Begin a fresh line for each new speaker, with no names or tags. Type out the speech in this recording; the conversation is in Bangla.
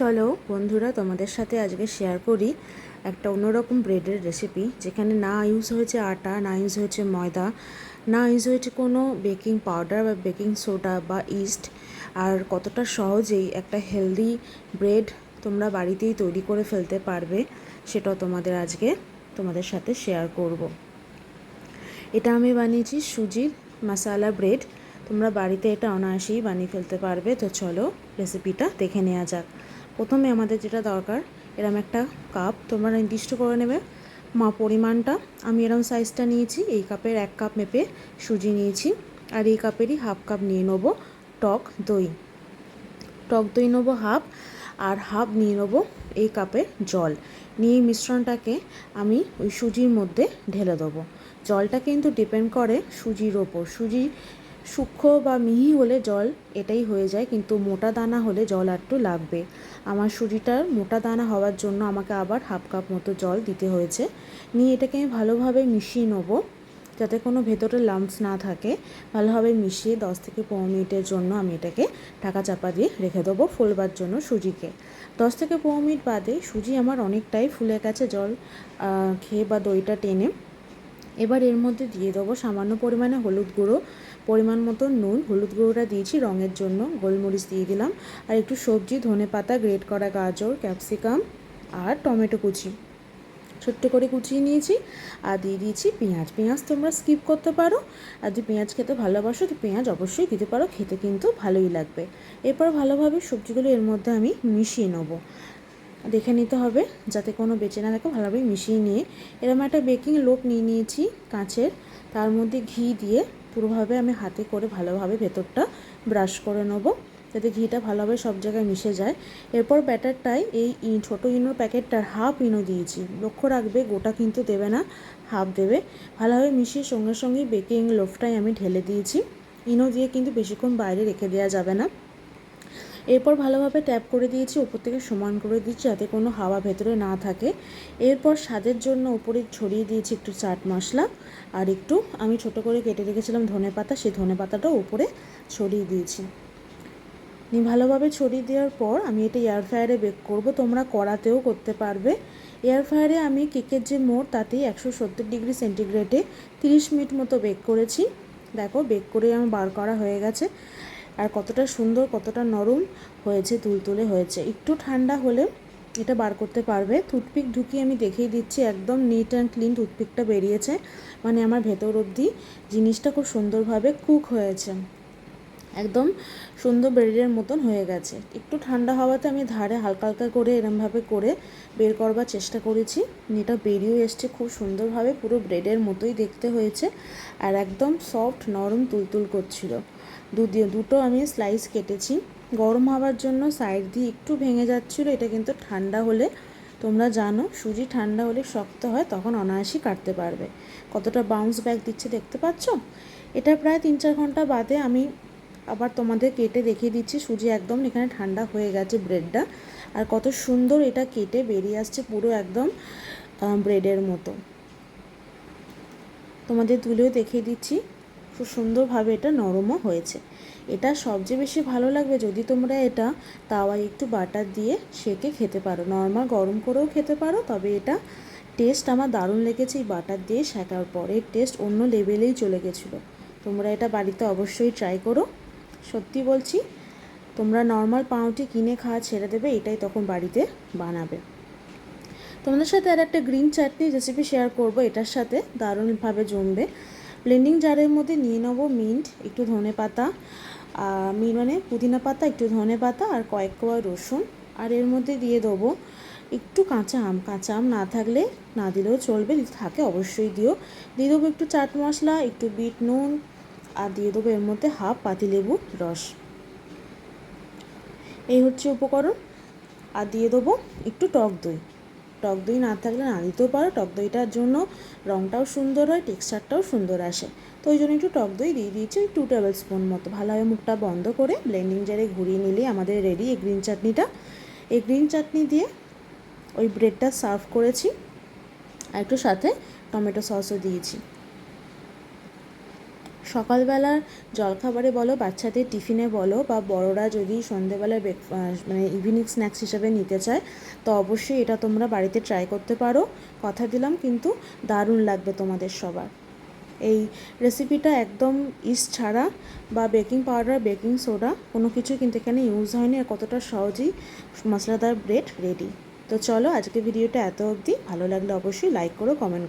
চলো বন্ধুরা, তোমাদের সাথে আজকে শেয়ার করি একটা অন্যরকম ব্রেডের রেসিপি, যেখানে না ইউজ হয়েছে আটা, না ইউজ হয়েছে ময়দা, না ইউজ হয়েছে কোনো বেকিং পাউডার বা বেকিং সোডা বা ইস্ট। আর কতটা সহজেই একটা হেলদি ব্রেড তোমরা বাড়িতেই তৈরি করে ফেলতে পারবে, সেটাও তোমাদের সাথে শেয়ার করব। এটা আমি বানিয়েছি সুজির মশালা ব্রেড। তোমরা বাড়িতে এটা অনায়াসেই বানিয়ে ফেলতে পারবে। তো চলো রেসিপিটা দেখে নেওয়া যাক। প্রথমে আমাদের যেটা দরকার, এরম একটা কাপ তোমরা নির্দিষ্ট করে নেবে পরিমাণটা। আমি এরম সাইজটা নিয়েছি, এই কাপের 1 কাপ মেপে সুজি নিয়েছি। আর এই কাপেরই হাফ কাপ নিয়ে নেব টক দই। টক দই নেবো হাফ, আর হাফ নিয়ে নেবো এই কাপের জল। নিয়ে মিশ্রণটাকে আমি ওই সুজির মধ্যে ঢেলে দেবো। জলটা কিন্তু ডিপেন্ড করে সুজির ওপর। সুজি সূক্ষ্ম বা মিহি হলে জল এটাই হয়ে যায়, কিন্তু মোটা দানা হলে জল একটু লাগবে। আমার সুজিটার মোটা দানা হওয়ার জন্য আমাকে আবার হাফ কাপ মতো জল দিতে হয়েছে। নিয়ে এটাকে আমি ভালোভাবে মিশিয়ে নেবো, যাতে কোনো ভেতরে লাম্পস না থাকে। ভালোভাবে মিশিয়ে 10 থেকে 15 মিনিটের জন্য আমি এটাকে ঢাকা চাপা দিয়ে রেখে দেবো ফুলবার জন্য সুজিকে। 10 থেকে 15 মিনিট বাদে সুজি আমার অনেকটাই ফুলে গেছে জল খেয়ে বা দইটা টেনে। এবার এর মধ্যে দিয়ে দেবো সামান্য পরিমাণে হলুদ গুঁড়ো, পরিমাণ মতো নুন। হলুদ গুঁড়োটা দিয়েছি রঙের জন্য, গোলমরিচ দিয়ে দিলাম, আর একটু সবজি, ধনেপাতা, গ্রেট করা গাজর, ক্যাপসিকাম আর টমেটো কুচি ছোট্ট করে কুচিয়ে নিয়েছি। আর দিয়ে দিয়েছি পেঁয়াজ। পেঁয়াজ তোমরা স্কিপ করতে পারো, আর যদি পেঁয়াজ খেতে ভালোবাসো তো পেঁয়াজ অবশ্যই দিতে পারো, খেতে কিন্তু ভালোই লাগবে। এরপর ভালোভাবে সবজিগুলো এর মধ্যে আমি মিশিয়ে নেবো। দেখে নিতে হবে যাতে কোনো বেঁচে না থাকে। ভালোভাবে মিশিয়ে নিয়ে এরকম একটা বেকিং লোক নিয়ে নিয়েছি কাঁচের, তার মধ্যে ঘি দিয়ে পুরোভাবে আমি হাতে করে ভালোভাবে ভেতরটা ব্রাশ করে নেবো, যাতে ঘিটা ভালোভাবে সব জায়গায় মিশে যায়। এরপর ব্যাটারটায় এই ছোটো ইনোর প্যাকেটটার হাফ ইনো দিয়েছি। লক্ষ্য রাখবে গোটা কিন্তু দেবে না, হাফ দেবে। ভালোভাবে মিশিয়ে সঙ্গে সঙ্গে বেকিং লোফটাই আমি ঢেলে দিয়েছি। ইনো দিয়ে কিন্তু বেশিক্ষণ বাইরে রেখে দেওয়া যাবে না। এরপর ভালোভাবে ট্যাপ করে দিয়েছি, উপর থেকে সমান করে দিচ্ছি যাতে কোনো হাওয়া ভেতরে না থাকে। এরপর স্বাদের জন্য উপরে ছড়িয়ে দিয়েছি একটু চাট মশলা, আর একটু আমি ছোট করে কেটে রেখেছিলাম ধনেপাতা, সেই ধনেপাতাটাও উপরে ছড়িয়ে দিয়েছি। ভালোভাবে ছড়িয়ে দেওয়ার পর আমি এটা এয়ার ফ্রায়ারে বেক করব। তোমরা কড়াতেও করতে পারবে। এয়ার ফ্রায়ারে আমি কেকের যে মোড়, তাতেই 170 ডিগ্রি সেন্টিগ্রেডে 30 মিনিট মতো বেক করেছি। দেখো বেক করে আমার বার করা হয়ে গেছে, আর কতটা সুন্দর, কতটা নরম হয়েছে, তুলতুলে হয়েছে। একটু ঠান্ডা হলে এটা বার করতে পারবে। টুথপিক ঢুকিয়ে আমি দেখিয়ে দিচ্ছি, একদম নিট অ্যান্ড ক্লিন টুথপিকটা বেরিয়েছে, মানে আমার ভেতর অবধি জিনিসটা খুব সুন্দরভাবে কুক হয়েছে, একদম সুন্দর ব্রেডের মতন হয়ে গেছে। একটু ঠান্ডা হওয়াতে আমি ধারে হালকা হালকা করে এরমভাবে করে বের করবার চেষ্টা করেছি। এটা বেরিয়েও এসছে খুব সুন্দরভাবে, পুরো ব্রেডের মতোই দেখতে হয়েছে, আর একদম সফট নরম তুলতুল করছিল। দুটো আমি স্লাইস কেটেছি। গরম হওয়ার জন্য সাইড দিয়ে একটু ভেঙে যাচ্ছিলো। এটা কিন্তু ঠান্ডা হলে, তোমরা জানো সুজি ঠান্ডা হলে শক্ত হয়, তখন অনায়াসই কাটতে পারবে। কতটা বাউন্স ব্যাক দিচ্ছে দেখতে পাচ্ছ। এটা প্রায় 3-4 ঘন্টা বাদে আমি আবার তোমাদের কেটে দেখিয়ে দিচ্ছি। সুজি একদম এখানে ঠান্ডা হয়ে গেছে ব্রেডটা, আর কত সুন্দর এটা কেটে বেরিয়ে আসছে, পুরো একদম ব্রেডের মতো। তোমাদের তুলেও দেখিয়ে দিচ্ছি, খুব সুন্দরভাবে এটা নরমও হয়েছে। এটা সবচেয়ে বেশি ভালো লাগবে যদি তোমরা এটা তাওয়ায় একটু বাটার দিয়ে সেকে খেতে পারো, নর্মাল গরম করেও খেতে পারো। তবে এটা টেস্ট আমার দারুণ লেগেছে, এই বাটার দিয়ে সেকার পরে টেস্ট অন্য লেভেলেই চলে গেছিলো। তোমরা এটা বাড়িতে অবশ্যই ট্রাই করো। সত্যি বলছি, তোমরা নর্মাল পাউরুটি কিনে খাওয়া ছেড়ে দেবে, এটাই তখন বাড়িতে বানাবে। তোমাদের সাথে আর একটা গ্রিন চাটনি রেসিপি শেয়ার করব, এটার সাথে দারুণভাবে জমবে। ব্লেন্ডিং জারের মধ্যে নিয়ে নেবো মিন্ট, একটু ধনে পাতা, মানে পুদিনা পাতা, একটু ধনে পাতা, আর কয়েক কোয়া রসুন। আর এর মধ্যে দিয়ে দেবো একটু কাঁচা আম। কাঁচা আম না থাকলে না দিলেও চলবে, যদি থাকে অবশ্যই দিও। দিয়ে দেবো একটু চাট মশলা, একটু বিট নুন, আর দিয়ে দেবো এর মধ্যে হাফ পাতিলেবুর রস। এই হচ্ছে উপকরণ। আর দিয়ে দেবো একটু টক দই। টক দই না থাকলে না দিতেও পারো, টক দইটার জন্য রঙটাও সুন্দর হয়, টেক্সচারটাও সুন্দর আসে। তো ওই জন্য একটু টক দই দিয়ে দিয়েছি, 2 টেবিল স্পুন মতো। ভালোভাবে মুখটা বন্ধ করে ব্লেন্ডিং জারে ঘুরিয়ে নিলেই আমাদের রেডি এই গ্রিন চাটনিটা। এই গ্রিন চাটনি দিয়ে ওই ব্রেডটা সার্ভ করেছি, আর একটু সাথে টমেটো সসও দিয়েছি। সকালবেলার জলখাবারে বলো, বাচ্চাদের টিফিনে বলো, বা বড়রা যদি সন্ধেবেলায় মানে ইভিনিং স্ন্যাক্স হিসেবে নিতে চায়, তো অবশ্যই এটা তোমরা বাড়িতে ট্রাই করতে পারো। কথা দিলাম কিন্তু দারুণ লাগবে তোমাদের সবার। এই রেসিপিটা একদম ইস্ট ছাড়া বা বেকিং পাউডার, বেকিং সোডা কোনো কিছু কিন্তু এখানে ইউজ হয়নি। আর কতটা সহজেই মশলাদার ব্রেড রেডি। তো চলো, আজকে ভিডিওটা এত অবধি। ভালো লাগলে অবশ্যই লাইক করো, কমেন্ট করো।